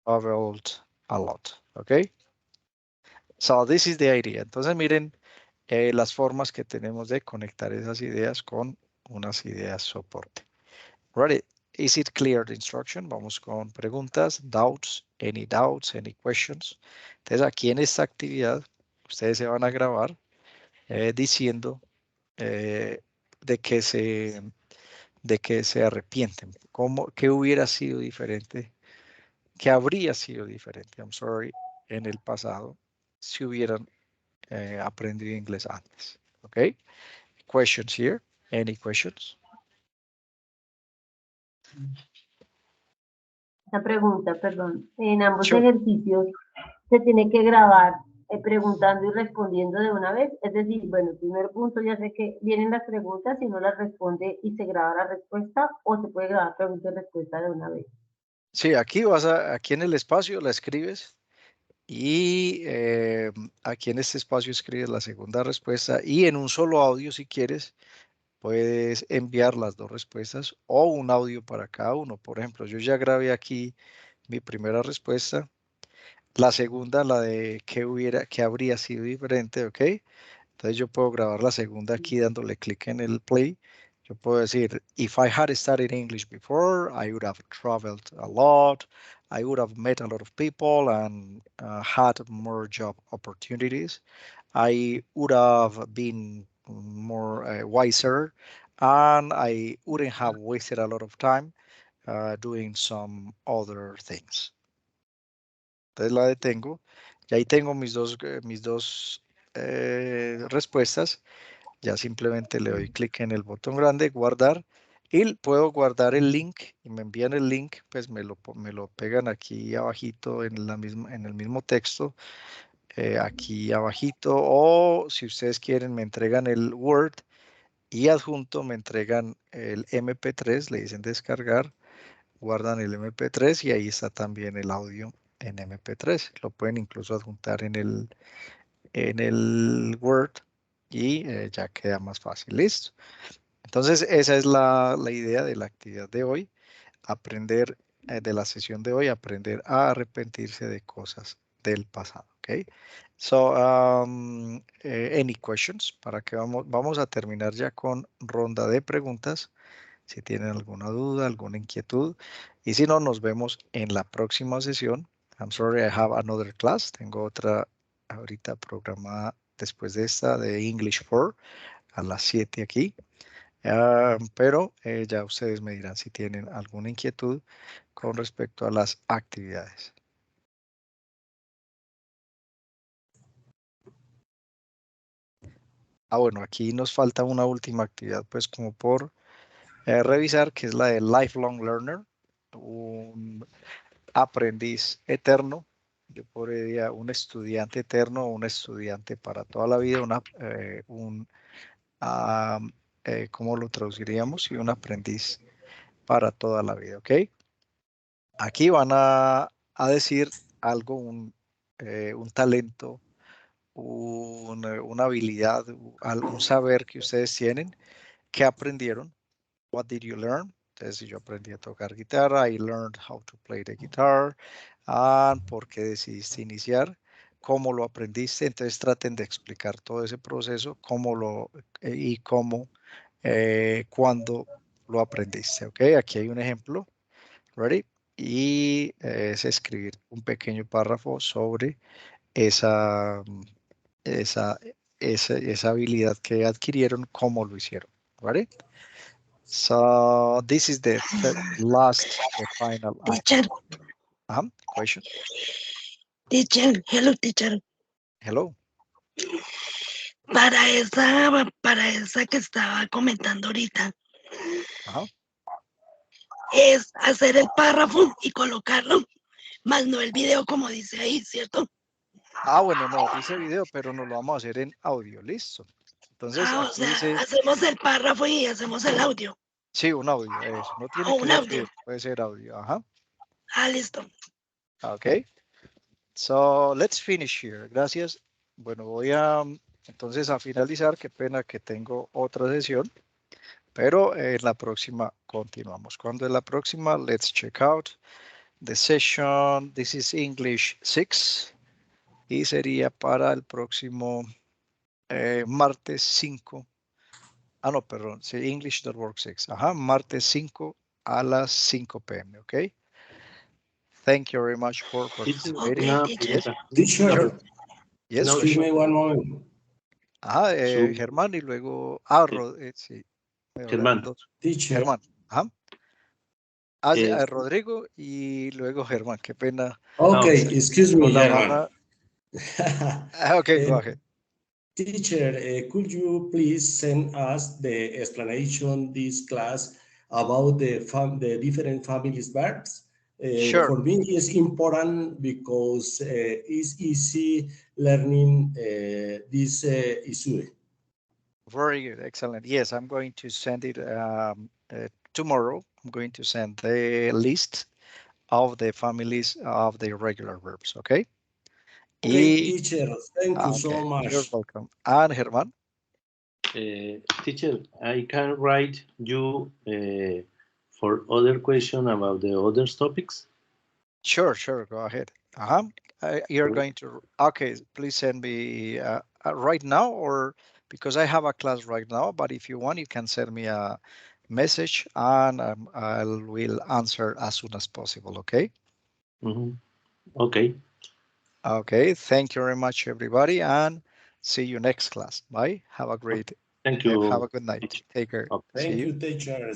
traveled a lot, okay? So this is the idea. Entonces miren las formas que tenemos de conectar esas ideas con unas ideas soporte. Ready? Is it clear the instruction? Vamos con preguntas, doubts, any questions. Entonces aquí en esta actividad ustedes se van a grabar diciendo de que se arrepienten, qué hubiera sido diferente, qué habría sido diferente, I'm sorry, en el pasado si hubieran aprendido inglés antes. ¿Ok? Questions here? Any questions? Esta pregunta, perdón. En ambos Sure. ejercicios se tiene que grabar preguntando y respondiendo de una vez. Es decir, bueno, el primer punto ya sé que vienen las preguntas y no las responde y se graba la respuesta, o se puede grabar pregunta y respuesta de una vez. Sí, aquí aquí en el espacio la escribes y aquí en este espacio escribes la segunda respuesta y en un solo audio si quieres puedes enviar las dos respuestas o un audio para cada uno. Por ejemplo, yo ya grabé aquí mi primera respuesta, la segunda, la de qué habría sido diferente, ¿ok? Entonces yo puedo grabar la segunda aquí dándole clic en el play. Yo puedo decir, if I had studied English before, I would have traveled a lot, I would have met a lot of people and had more job opportunities. I would have been more wiser and I wouldn't have wasted a lot of time doing some other things. Entonces la detengo y ahí tengo mis dos respuestas. Ya simplemente le doy clic en el botón grande, guardar, Y puedo guardar el link y me envían el link, pues me lo pegan aquí abajito en el mismo texto, aquí abajito, o si ustedes quieren me entregan el Word y adjunto me entregan el MP3, le dicen descargar, guardan el MP3 y ahí está también el audio en MP3. Lo pueden incluso adjuntar en el Word y ya queda más fácil. Listo. Entonces, esa es la idea de la actividad de hoy. Aprender, de la sesión de hoy, aprender a arrepentirse de cosas del pasado. ¿Ok? So, any questions? Para que vamos a terminar ya con ronda de preguntas. Si tienen alguna duda, alguna inquietud. Y si no, nos vemos en la próxima sesión. I'm sorry, I have another class. Tengo otra ahorita programada después de esta de English 4 a las 7 aquí. Pero ya ustedes me dirán si tienen alguna inquietud con respecto a las actividades. Bueno, aquí nos falta una última actividad, pues como por revisar, que es la de Lifelong Learner, un aprendiz eterno. Yo podría un estudiante eterno, un estudiante para toda la vida, ¿cómo lo traduciríamos? Y un aprendiz para toda la vida, ¿ok? Aquí van a decir algo, un talento, una habilidad, un saber que ustedes tienen, que aprendieron. What did you learn? Entonces, si yo aprendí a tocar guitarra, I learned how to play the guitar. ¿Por qué decidiste iniciar? ¿Cómo lo aprendiste? Entonces, traten de explicar todo ese proceso, y cómo, cuándo lo aprendiste. ¿Ok? Aquí hay un ejemplo. Ready? Y es escribir un pequeño párrafo sobre esa, esa, esa habilidad que adquirieron, cómo lo hicieron. Ready? So this is the final Teacher, question. teacher, hello, teacher. Hello. Para esa que estaba comentando ahorita, es hacer el párrafo y colocarlo, más no el video como dice ahí, ¿cierto? Bueno, no, dice video, pero no lo vamos a hacer en audio, listo. Entonces O aquí sea, dice, hacemos el párrafo y hacemos el audio. sí, un audio, eso. No tiene que Un ser audio. video, puede ser audio, Listo. Okay. So let's finish here. Gracias. Bueno, voy entonces a finalizar. Qué pena que tengo otra sesión, pero en la próxima continuamos. ¿Cuándo es la próxima? Let's check out the session. This is English 6 y sería para el próximo martes 5. No, perdón, sí, English.work 6. Martes 5 a las 5 p.m. ¿Ok? Thank you very much for participating. Okay, teacher. Teacher, Sure. Yes, excuse question. me one moment. Germán y luego, sí, Germán. dos. Teacher, Germán, Rodrigo y luego Germán, qué pena. okay, excuse me, Con la German. mano. Okay, go ahead. Teacher, could you please send us the explanation this class about the different families verbs? Sure. For me, it's important because it's easy learning this issue. Very good, excellent. Yes, I'm going to send it tomorrow. I'm going to send the list of the families of the irregular verbs, okay? Okay, teacher, thank you so much. You're welcome. And Germán? Teacher, I can write you for other question about the other topics. Sure, go ahead. You're going to, okay, please send me right now, or because I have a class right now, but if you want, you can send me a message and I will answer as soon as possible, okay? Okay. Okay, thank you very much, everybody, and see you next class. Bye. Have a great, Thank you. have a good night. Take care. Thank you, teacher.